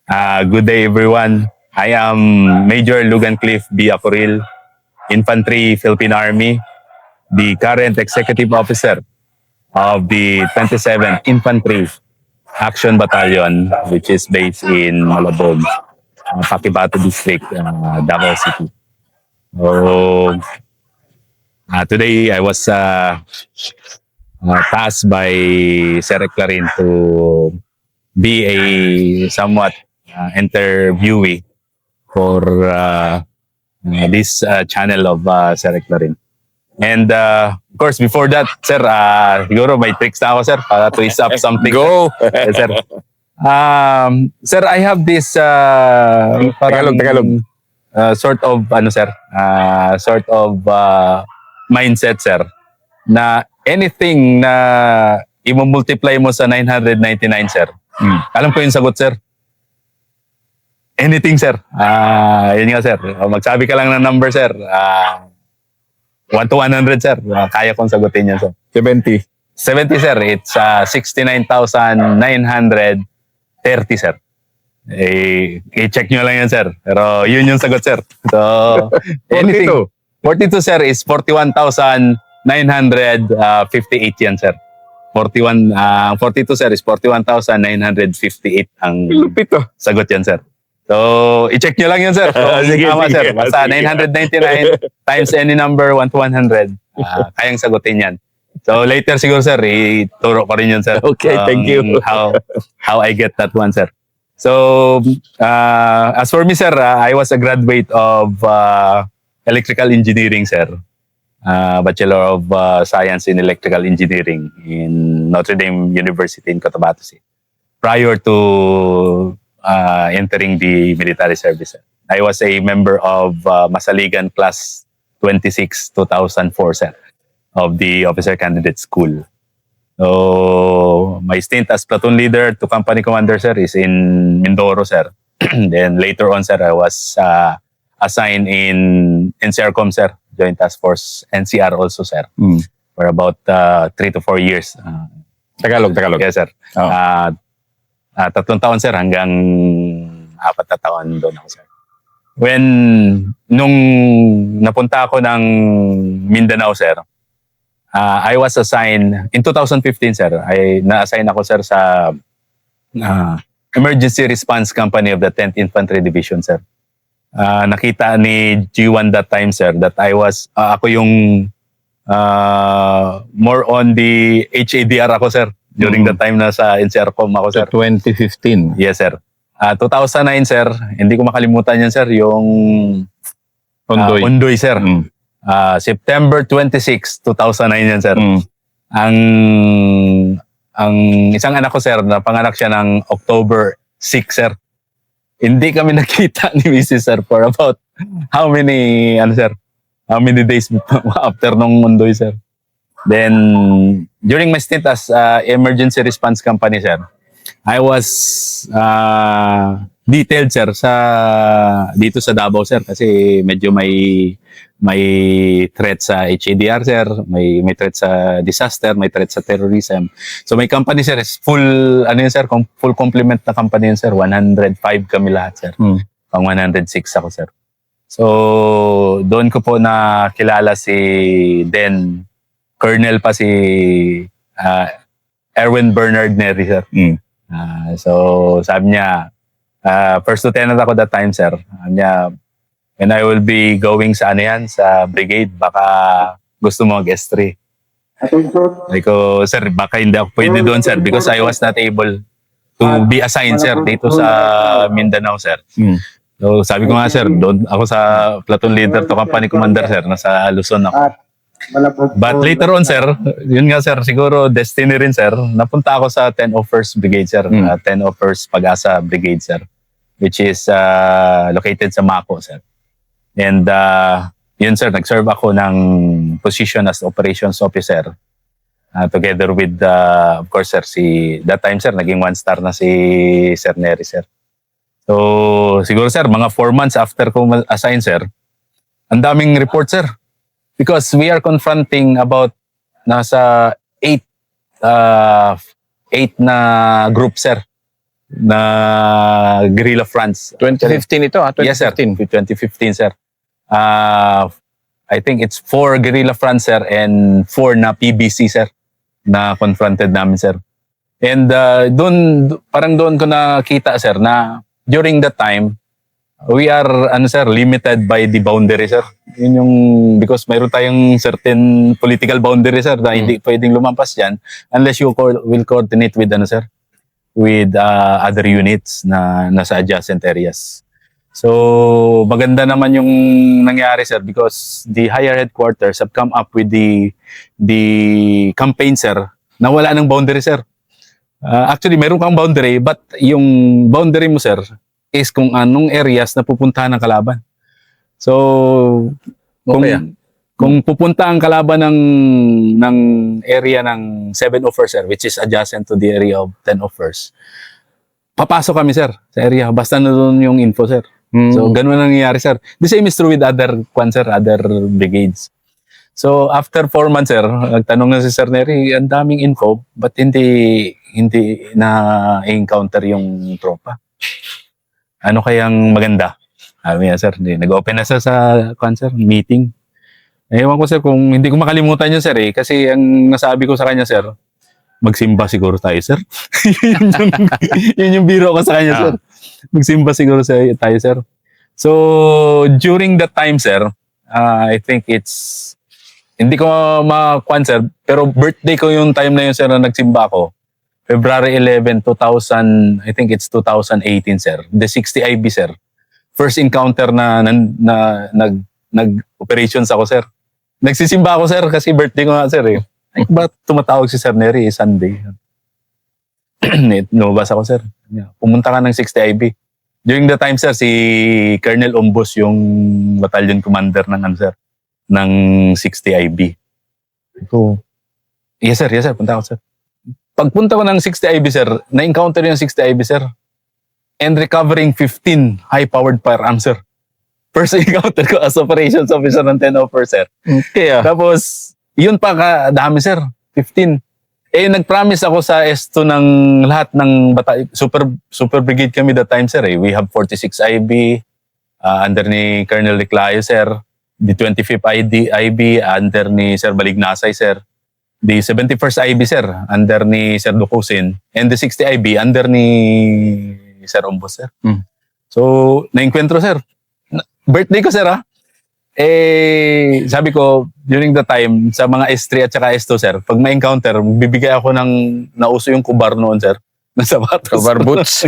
Good day, everyone. I am Major Lugan Cliff B. Aporil, Infantry Philippine Army, the current Executive Officer of the 27th Infantry Action Battalion, which is based in Malabog, Paquibato District, Davao City. So, today I was tasked by Sir Clarin to be a somewhat interviewee for this channel of Sir Clarin. And of course, before that, sir, siguro may tricks na ako, sir, para twist up something. Go! Yes, sir. Sir, I have this Tagalog. Sort of mindset, sir, na anything na i-multiply mo sa 999, sir. Alam ko yung sagot, sir. Anything, sir. Yun nga, sir. Magsabi ka lang ng number, sir. 1 to 100, sir. Kaya kong sagutin yan, sir. 70. 70, sir. It's 69,930, sir. I-check nyo lang yan, sir. Pero yun yung sagot, sir. So, anything. 42, sir, is 41,958 yan, sir. 42, sir, is 41,958 ang Lupit to. sagot yan, sir. So, i-check nyo lang yan, sir. So, Sige, tama, sige. sir. Basta 999 times any number 1 to 100. Kayang sagutin yan. So, later siguro, sir, ituro ko rin yun, sir. Okay, thank you. How I get that one, sir. So, as for me, sir, I was a graduate of electrical engineering, sir. Bachelor of Science in Electrical Engineering in Notre Dame University in Cotabato City. Prior to entering the military service, sir, I was a member of Masaligan Class 26 2004, sir, of the Officer Candidate School. So, my stint as platoon leader to company commander, sir, is in Mindoro, sir. Then later on, sir, I was assigned in NCRCOM, sir, Joint Task Force, NCR also, sir, for about 3 to 4 years. Tagalog. Yes, sir. Oh. 3 taon, sir, hanggang 4 na taon doon ako, sir. Nung napunta ako ng Mindanao, sir, I was assigned, in 2015, sir, na-assign ako, sir, sa Emergency Response Company of the 10th Infantry Division, sir. Nakita ni G1 that time, sir, that ako yung more on the HADR ako, sir, during the time na sa NCRCOM ako, sir. 2015. Yes, sir. 2009, sir, hindi ko makalimutan yan, sir, yung Ondoy, sir. September 26, 2009 yan, sir. Ang isang anak ko, sir, na panganak siya ng October 6, sir. Hindi kami nakita ni Mrs. sir, for about how many days after nung Ondoy, sir. Then, during my stint as emergency response company, sir, I was detailed, sir, dito sa Davao, sir, kasi medyo may threat sa HADR, sir, may threat sa disaster, may threat sa terrorism. So my company, sir, is full complement na company yun, sir. 105 kami lahat, sir. Pang 106 ako, sir. So doon ko po nakilala si Colonel pa si Erwin Bernard Neri, sir. So sabi niya, first lieutenant ako that time, sir. Sabi niya, when I will be going sa sa brigade, baka gusto mo mag-S3. Sabi ko, sir, baka hindi ako pwede doon, sir, because I was not able to be assigned, sir, dito sa Mindanao, sir. So sabi ko nga, sir, doon ako sa platoon leader to company commander, sir, nasa Luzon ako. But later on, sir, yun nga, sir, siguro destiny rin, sir, napunta ako sa 10 of 1st Brigade, sir, 10 of 1st Pag-asa Brigade, sir, which is located sa Mako, sir. And yun, sir, nag-serve ako ng position as operations officer together with, of course, sir, that time, sir, naging 1-star na si Sir Neri, sir. So, siguro, sir, mga 4 months after ko assign, sir, ang daming report, sir. Because we are confronting about nasa 8 na group, sir. na guerrilla fronts. 2015 ito, 2015. Yes, sir. 2015, sir. I think it's 4 guerrilla fronts, sir, and 4 na PBC, sir, na confronted namin, sir. And parang doon ko nakita, sir, na during that time, we are, sir, limited by the boundary, sir. Yun yung, because mayroon tayong certain political boundary, sir, na hindi pwedeng lumampas yan unless you will coordinate with, sir, with other units na nasa adjacent areas. So, maganda naman yung nangyari, sir, because the higher headquarters have come up with the campaign, sir, na wala ng boundary, sir. Actually, meron kang boundary, but yung boundary mo, sir, is kung anong areas na pupuntahan ng kalaban. So, kung pupunta ang kalaban ng area ng 7 of sir, which is adjacent to the area of 10 of papasok kami, sir, sa area. Basta na doon yung info, sir. So, ganun ang nangyayari, sir. The same is true with other brigades. So, after 4 months, sir, nagtanong na si Sir Nery, ang daming info, but hindi na-encounter yung tropa. Ano kayang maganda? Sabi niya, sir, nag-open na sa sir, meeting. Ewan ko, sir, kung hindi ko makalimutan yun, sir, kasi ang nasabi ko sa kanya, sir, magsimba siguro tayo, sir. yun yung biro ko sa kanya, sir. Magsimba siguro tayo, sir. So, during that time, sir, I think hindi ko makuan, sir, pero birthday ko yung time na yun, sir, na nagsimba ako. February 11, 2000, I think it's 2018, sir. The 60 IB, sir. First encounter na nag-operations ako, sir. Nagsisimba ako, sir, kasi birthday ko nga, sir, eh. Ay, ba't tumatawag si Sir Nery, Sunday? Lumabas ako, sir. Pumunta ka ng 60 IB. During the time, sir, si Colonel Umbos yung battalion commander ng 60 IB. So, yes, sir, punta ako, sir. Pagpunta ko ng 60 IB, sir, na-encounter yung 60 IB, sir. And recovering 15 high-powered firearms, sir. First encounter ko as operations officer ng 10 offer, sir. Okay, Tapos, yun pa kadami, sir. 15. Nag-promise ako sa S2 ng lahat ng super brigade kami that time, sir. We have 46 IB under ni Colonel Liclayo, sir. The 25th IB under ni Sir Balignasay, sir. The 71st IB, sir, under ni Sir Ducusin. And the 60 IB under ni Sir Umbos, sir. So, na-encuentro, sir. Birthday ko, sir, sabi ko, during the time, sa mga S3 at saka S2, sir, pag ma-encounter, bibigay ako ng nauso yung kubar noon, sir. Na sapatos. Kubar boots.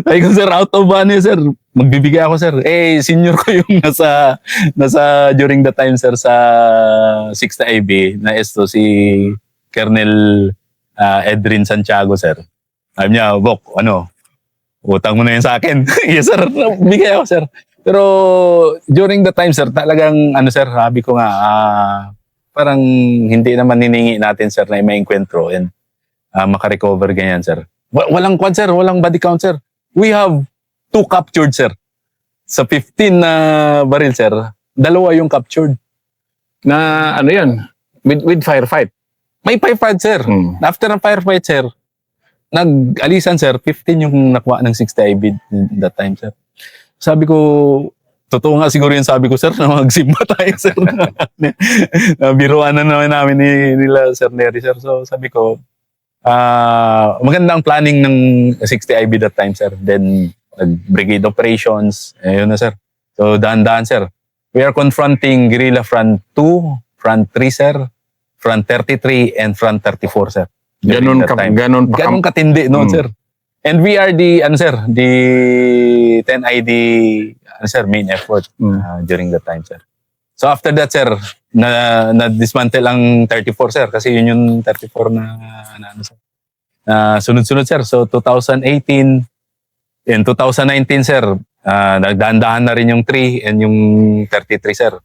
Ay ko, sir, out of sir. Magbibigay ako, sir. Senior ko yung nasa during the time, sir, sa 6th IB na S2, si Colonel Edrin Santiago, sir. Sabi niya, Bok, utang mo na yun sa akin. Yes, sir. Bigay ako, sir. Pero during the time, sir, talagang, sir, sabi ko nga, parang hindi naman niningi natin, sir, na may enkwentro and makarecover ganyan, sir. Walang quad, sir. Walang body count, sir. We have 2 captured, sir. Sa 15 na baril, sir, 2 yung captured. Na ano yan? With firefight? May firefight, sir. After ng firefight, sir, nag-alisan, sir, 15 yung nakuha ng 60 IB that time, sir. Sabi ko, totoo nga siguro yung sabi ko, sir, na magsimba tayo, sir. Biruan na naman namin nila, Sir Nery, sir. So sabi ko, maganda ang planning ng 60 IB that time, sir. Then, brigade operations, yun na, sir. So, dahan-dahan, sir. We are confronting Guerrilla Front 2, Front 3, sir, Front 33, and Front 34, sir. Ganun katindi, no, sir. And we are the 10 ID, sir, main effort during that time, sir. So, after that, sir, na-dismantle ang 34, sir, kasi yun yung 34 sir. Sunod-sunod, sir. So, 2018 and 2019, sir, nagdahan-dahan na rin yung 3 and yung 33, sir.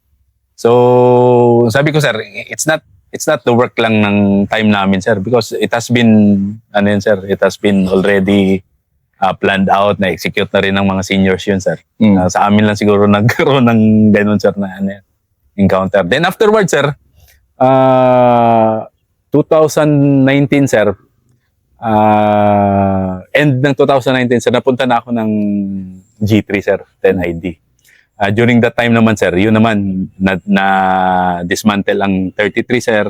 So, sabi ko, sir, it's not the work lang ng time namin, sir, because it has been, sir, it has been already planned out, na-execute na rin ng mga seniors yun, sir. Sa amin lang siguro nagkaroon ng ganun, sir, na encounter. Then afterwards, sir, 2019, sir, end ng 2019, sir, napunta na ako ng G3, sir, 10ID. During that time naman, sir, yun naman, na dismantle ang 33, sir.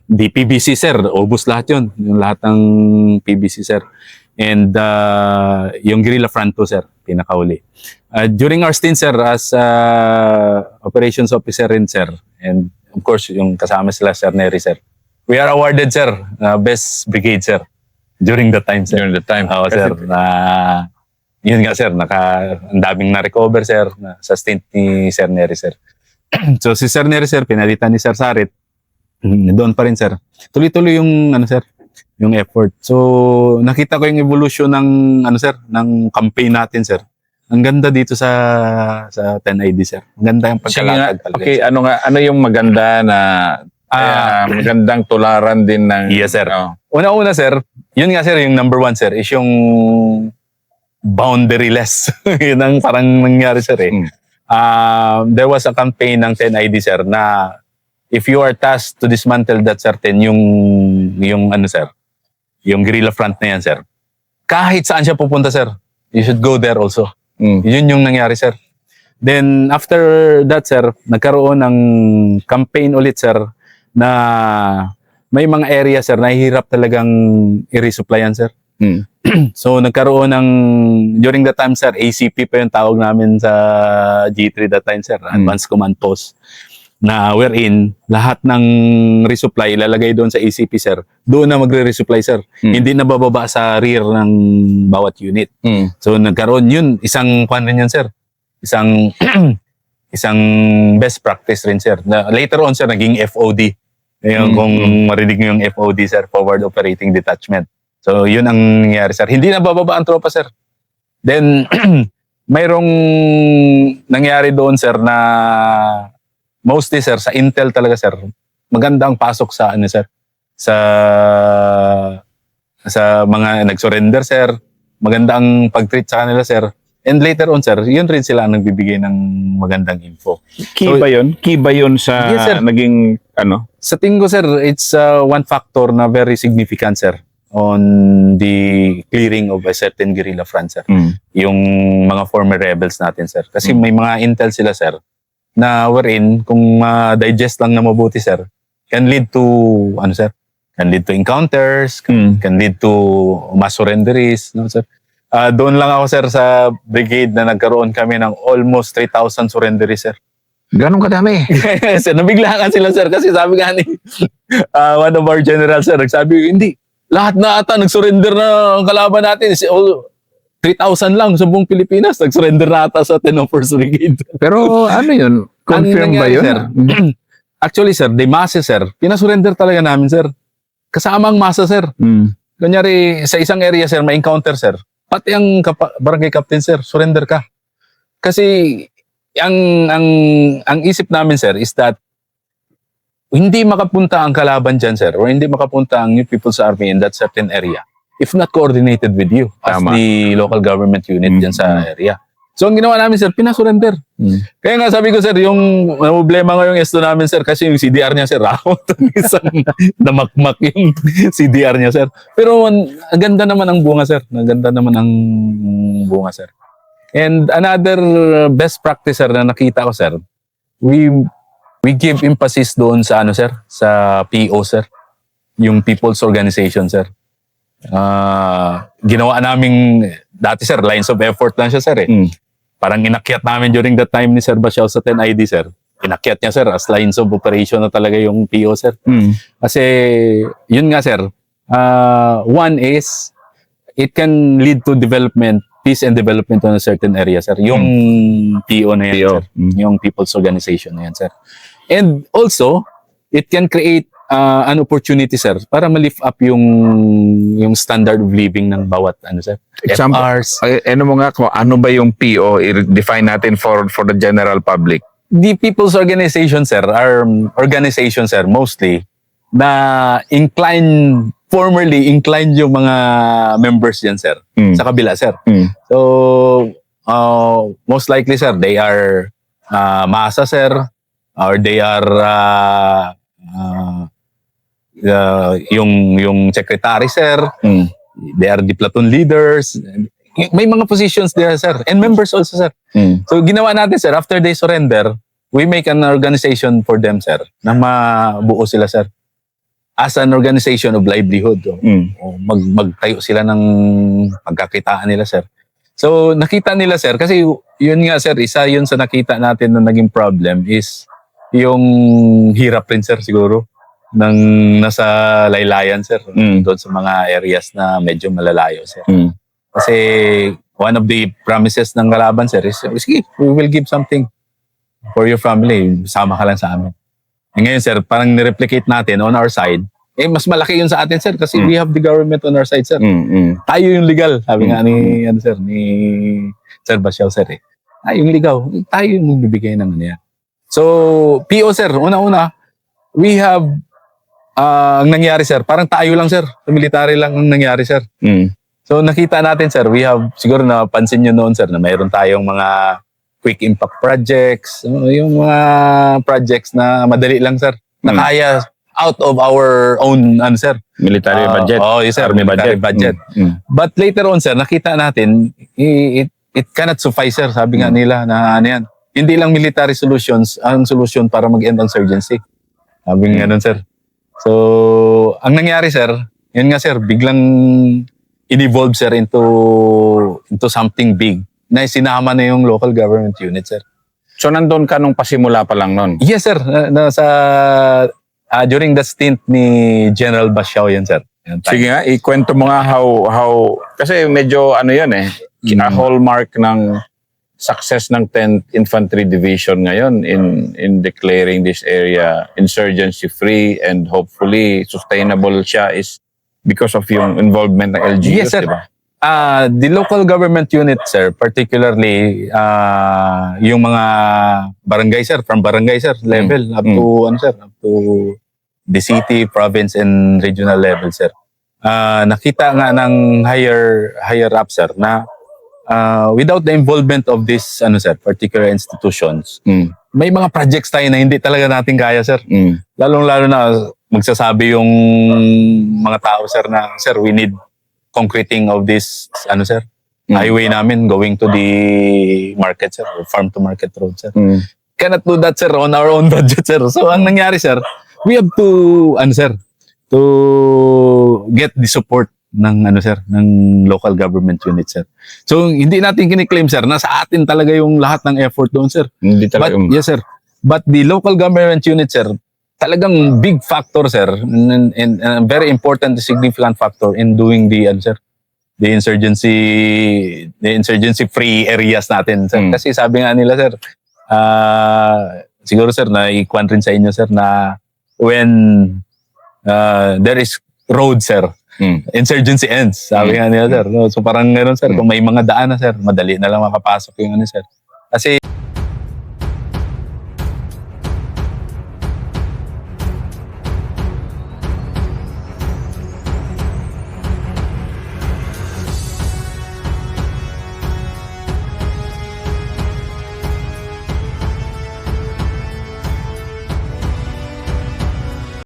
Di PBC, sir, ubos lahat yun. Yung lahat ng PBC, sir. And yung Guerrilla Front 2, sir, pinakauli. During our stint, sir, as operations officer rin, sir, and of course, yung kasama sila, Sir Neri, sir, we are awarded, sir, best brigade, sir, during that time, sir. During the time. Oo, sir. Yun nga, sir, ang daming na-recover, sir, sa stint ni Sir Neri, sir. So, si Sir Neri, sir, pinalitan ni Sir Sarit. Doon pa rin, sir. Tuloy-tuloy yung, sir, yung effort. So, nakita ko yung evolution ng, sir, ng campaign natin, sir. Ang ganda dito sa 10ID, sir. Ang ganda yung Sige nga. pagkalatag talaga. Okay, ano yung maganda na magandang tularan din ng... Yes, sir. Oh. Una-una, sir, yun nga, sir, yung number one, sir, is yung boundaryless. Yun ang parang nangyari, sir, eh. There was a campaign ng 10ID, sir, na if you are tasked to dismantle that certain, yung sir, yung guerrilla front na yan, sir, kahit saan siya pupunta, sir, you should go there also. Yun yung nangyari, sir. Then, after that, sir, nagkaroon ng campaign ulit, sir, na may mga area, sir, na hirap talagang i-resupplyan, sir. So, nagkaroon ng, during that time, sir, ACP pa yung tawag namin sa G3 that time, sir, Advanced Command Post, na wherein lahat ng resupply ilalagay doon sa ACP, sir. Doon na magre-resupply, sir. Hindi na bababa sa rear ng bawat unit. So, nagkaroon yun, isang kwan rin yan, sir. Isang best practice rin, sir. Na, later on, sir, naging FOD. Yung, kung marinig nyo yung FOD, sir, Forward Operating Detachment. So, yun ang nangyari, sir. Hindi na bababa ang tropa, sir. Then, mayroong nangyari doon, sir, na mostly, sir, sa intel talaga, sir, maganda ang pasok sa, sir, sa mga nag-surrender, sir. Maganda ang pag-treat sa kanila, sir. And later on, sir, yun rin sila ang nagbibigay ng magandang info. Key ba yun? Key ba yun sa Yes, sir. naging, ano? Sa tingin ko, sir, it's one factor na very significant, sir, on the clearing of a certain guerrilla front, sir. Yung mga former rebels natin, sir. Kasi may mga intel sila, sir, na wherein, kung digest lang na mabuti, sir, can lead to, sir, can lead to encounters, can lead to mass surrenderies, no, sir. Doon lang ako, sir, sa brigade na nagkaroon kami ng almost 3,000 surrenderies, sir. Ganun kadami. Sir, nabiglaan sila, sir, kasi sabi nga ni one of our general, sir, nagsabi, hindi, lahat na ata nag-surrender na ang kalaban natin. 3,000 lang sa buong Pilipinas. Nag-surrender na ata sa 1001st Brigade. Pero ano yun? Confirm ba nangyari, yun? sir? Actually, sir, the masses, sir, pinasurrender talaga namin, sir. Kasama ang masa, sir. Kunyari, sa isang area, sir, may encounter, sir. Pati ang barangay captain, sir, surrender ka. Kasi, ang isip namin, sir, is that hindi makapunta ang kalaban dyan, sir, or hindi makapunta ang New People's Army in that certain area if not coordinated with you as Tama. the local government unit dyan sa area. So, ang ginawa namin, sir, pinasurrender. Kaya nga sabi ko, sir, yung problema nga yung esto namin, sir, kasi yung CDR niya, sir, isang namakmak yung CDR niya, sir. Pero ang ganda naman ang bunga, sir. Ang ganda naman ang bunga, sir. And another best practice, sir, na nakita ko, sir, we give emphasis doon sa sir, sa PO, sir. Yung People's Organization, sir. Ginawa naming, dati, sir, lines of effort lang siya, sir, eh. Parang inakyat namin during that time ni Sir Basiao sa 10ID, sir. Inakyat niya, sir, as lines of operation na talaga yung PO, sir. Kasi, yun nga, sir, one is, it can lead to development, peace and development on a certain area, sir. Yung PO na yan, PO. sir. Yung People's Organization na yan, sir. And also, it can create an opportunity, sir, para ma-lift up yung standard of living ng bawat, sir, Example, FRs. ano mo nga, kung ano ba yung PO, i-define natin for the general public. The People's Organization, sir, are organizations, sir, mostly, na formerly inclined yung mga members yan, sir, sa kabila, sir. So, most likely, sir, they are masa, sir, or they are yung secretary, sir. They are the platoon leaders. May mga positions there, sir. And members also, sir. So ginawa natin, sir, after they surrender, we make an organization for them, sir, na mabuo sila, sir. As an organization of livelihood. O magtayo sila ng pagkakitaan nila, sir. So nakita nila, sir, kasi yun nga, sir, isa yun sa nakita natin na naging problem is yung hirap rin, sir, siguro, ng nasa laylayan, sir. Doon sa mga areas na medyo malalayo, sir. Kasi one of the promises ng kalaban, sir, is, sige, we will give something for your family. Sama ka lang sa amin. E ngayon, sir, parang nireplicate natin on our side. Mas malaki yun sa atin, sir, kasi we have the government on our side, sir. Tayo yung legal. Sabi nga ni, ni Sir Basiao, sir, tayo yung legal. Tayo yung magbibigay ng ano yan. So, PO, sir, una-una, we have, ang nangyari, sir, parang tayo lang, sir. Sa military lang ang nangyari, sir. So nakita natin, sir, we have, siguro napansin nyo noon, sir, na mayroon tayong mga quick impact projects, yung mga projects na madali lang, sir, na kaya out of our own, sir. Military budget. Yes, sir, Army military budget. But later on, sir, nakita natin, it cannot suffice, sir. Sabi nga nila na ano yan. Hindi lang military solutions ang solution para mag-end insurgency. Sabi nga nun, sir. So, ang nangyari, sir, yun nga, sir, biglang in-evolve, sir, into something big na sinama na yung local government unit, sir. So nandun ka nung pasimula pa lang nun? Yes, sir. During the stint ni General Basiao yan, sir. Sige nga, ikwento mo nga how kasi medyo ano yun a hallmark ng success ng 10th Infantry Division ngayon in declaring this area insurgency free and hopefully sustainable siya is because of yung involvement ng LGUs, yes, sir. Diba? The local government unit, sir, particularly yung mga barangay, sir, from barangay, sir, level up to the city, province, and regional level, sir. Nakita nga ng higher up, sir, na without the involvement of this, sir, particular institutions, may mga projects tayo na hindi talaga natin kaya, sir. Lalong-lalo na magsasabi yung mga tao, sir, na, sir, we need concreting of this, sir, highway namin going to the market, sir, or farm to market road, sir. Cannot do that, sir, on our own budget, sir. So, ang nangyari, sir, we have to, sir, to get the support ng, sir, ng local government unit, sir. So, hindi natin kiniklaim, sir, na sa atin talaga yung lahat ng effort doon, sir. Hindi talaga. Yes, sir. But the local government unit, sir, talagang big factor, sir, and a very important, significant factor in doing the, the insurgency-free areas natin, sir. Kasi sabi nga nila, sir, siguro, sir, na ikuan rin sa inyo, sir, na when there is road, sir, insurgency ends. Sabi nga nila, sir. No? So parang gano'n, sir, kung may mga daan na, sir, madali na lang makapasok yung sir. Kasi